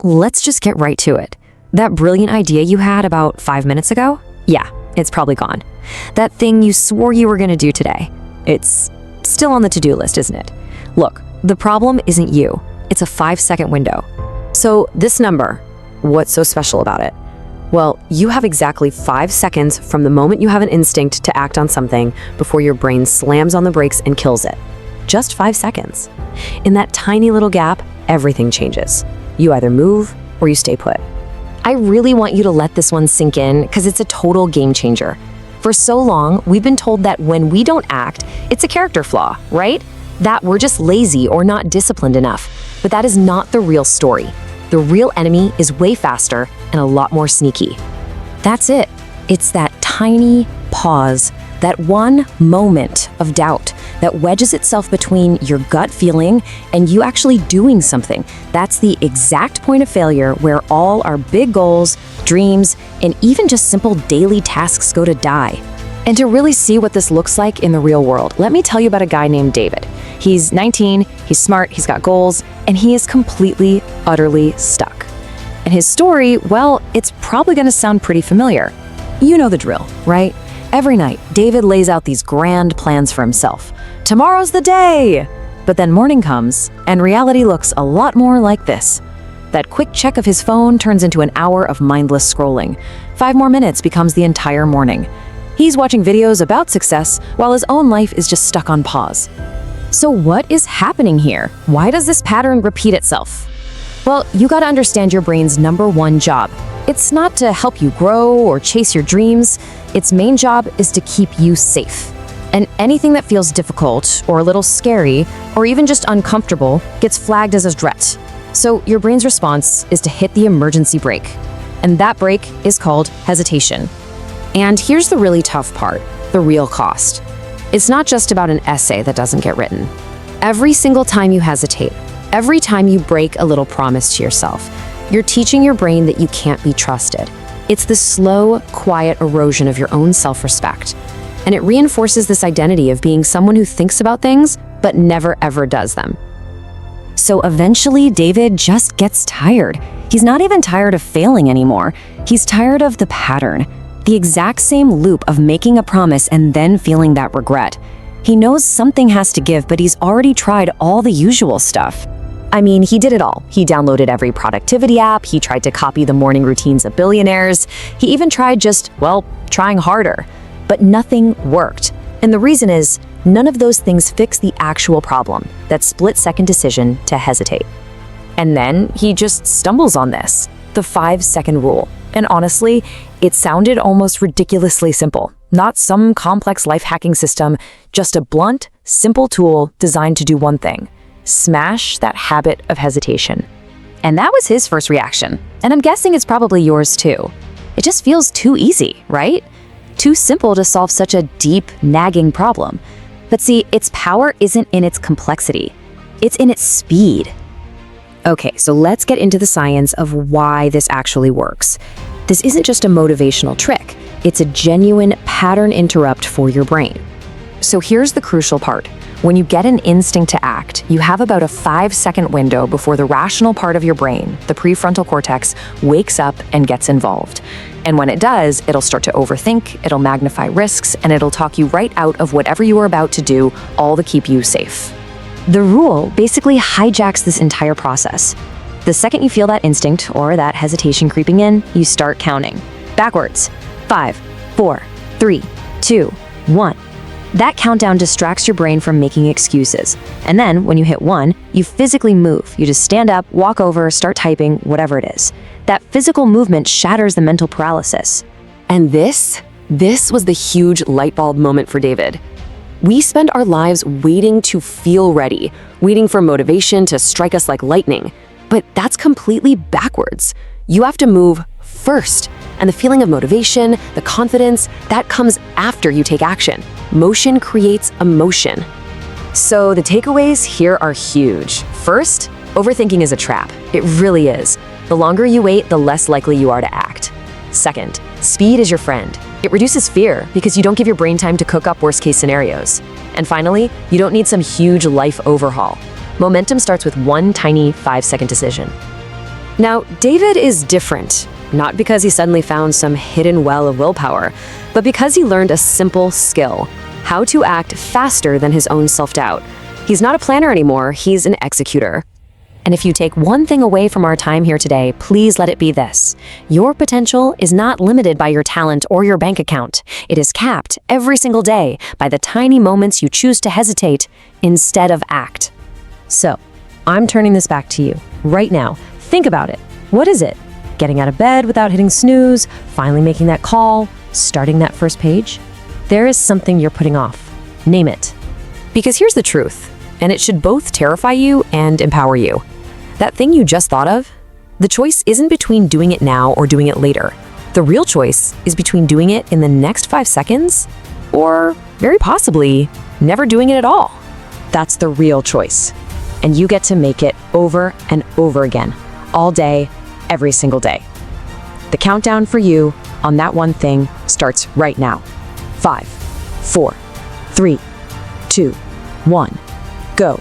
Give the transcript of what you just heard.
let's just get right to it. That brilliant idea you had about 5 minutes ago? Yeah, it's probably gone. That thing you swore you were going to do today. It's still on the to-do list, isn't it? Look, the problem isn't you. It's a 5-second window. So this number, what's so special about it? Well, you have exactly 5 seconds from the moment you have an instinct to act on something before your brain slams on the brakes and kills it. Just 5 seconds. In that tiny little gap, everything changes. You either move or you stay put. I really want you to let this one sink in because it's a total game changer. For so long, we've been told that when we don't act, it's a character flaw, right? That we're just lazy or not disciplined enough. But that is not the real story. The real enemy is way faster and a lot more sneaky. That's it. It's that tiny pause, that one moment of doubt that wedges itself between your gut feeling and you actually doing something. That's the exact point of failure where all our big goals, dreams, and even just simple daily tasks go to die. And to really see what this looks like in the real world, let me tell you about a guy named David. He's 19, he's smart, he's got goals, and he is completely, utterly stuck. And his story, well, it's probably gonna sound pretty familiar. You know the drill, right? Every night, David lays out these grand plans for himself. Tomorrow's the day! But then morning comes, and reality looks a lot more like this. That quick check of his phone turns into an hour of mindless scrolling. 5 more minutes becomes the entire morning. He's watching videos about success while his own life is just stuck on pause. So what is happening here? Why does this pattern repeat itself? Well, you gotta understand your brain's #1 job. It's not to help you grow or chase your dreams. Its main job is to keep you safe. And anything that feels difficult or a little scary or even just uncomfortable gets flagged as a threat. So your brain's response is to hit the emergency brake. And that brake is called hesitation. And here's the really tough part, the real cost. It's not just about an essay that doesn't get written. Every single time you hesitate, every time you break a little promise to yourself, you're teaching your brain that you can't be trusted. It's the slow, quiet erosion of your own self-respect. And it reinforces this identity of being someone who thinks about things, but never ever does them. So eventually, David just gets tired. He's not even tired of failing anymore. He's tired of the pattern, the exact same loop of making a promise and then feeling that regret. He knows something has to give, but he's already tried all the usual stuff. I mean, he did it all. He downloaded every productivity app, he tried to copy the morning routines of billionaires, he even tried just, well, trying harder. But nothing worked. And the reason is, none of those things fix the actual problem, that split-second decision to hesitate. And then he just stumbles on this, the 5-second rule. And honestly, it sounded almost ridiculously simple. Not some complex life-hacking system, just a blunt, simple tool designed to do one thing: smash that habit of hesitation. And that was his first reaction. And I'm guessing it's probably yours too. It just feels too easy, right? Too simple to solve such a deep, nagging problem. But see, its power isn't in its complexity. It's in its speed. Okay, so let's get into the science of why this actually works. This isn't just a motivational trick. It's a genuine pattern interrupt for your brain. So here's the crucial part. When you get an instinct to act, you have about a 5-second window before the rational part of your brain, the prefrontal cortex, wakes up and gets involved. And when it does, it'll start to overthink, it'll magnify risks, and it'll talk you right out of whatever you are about to do, all to keep you safe. The rule basically hijacks this entire process. The second you feel that instinct or that hesitation creeping in, you start counting. Backwards. 5, 4, 3, 2, 1. That countdown distracts your brain from making excuses. And then, when you hit 1, you physically move. You just stand up, walk over, start typing, whatever it is. That physical movement shatters the mental paralysis. And this was the huge light bulb moment for David. We spend our lives waiting to feel ready, waiting for motivation to strike us like lightning. But that's completely backwards. You have to move first. And the feeling of motivation, the confidence, that comes after you take action. Motion creates emotion. So the takeaways here are huge. First, overthinking is a trap. It really is. The longer you wait, the less likely you are to act. Second, speed is your friend. It reduces fear because you don't give your brain time to cook up worst-case scenarios. And finally, you don't need some huge life overhaul. Momentum starts with one tiny 5-second decision. Now, David is different, not because he suddenly found some hidden well of willpower, but because he learned a simple skill: how to act faster than his own self-doubt. He's not a planner anymore, he's an executor. And if you take one thing away from our time here today, please let it be this: your potential is not limited by your talent or your bank account. It is capped every single day by the tiny moments you choose to hesitate instead of act. So, I'm turning this back to you right now. Think about it. What is it? Getting out of bed without hitting snooze, finally making that call, starting that first page? There is something you're putting off. Name it. Because here's the truth, and it should both terrify you and empower you. That thing you just thought of, the choice isn't between doing it now or doing it later. The real choice is between doing it in the next 5 seconds or, very possibly, never doing it at all. That's the real choice. And you get to make it over and over again, all day, every single day. The countdown for you on that one thing starts right now. 5, 4, 3, 2, 1, go.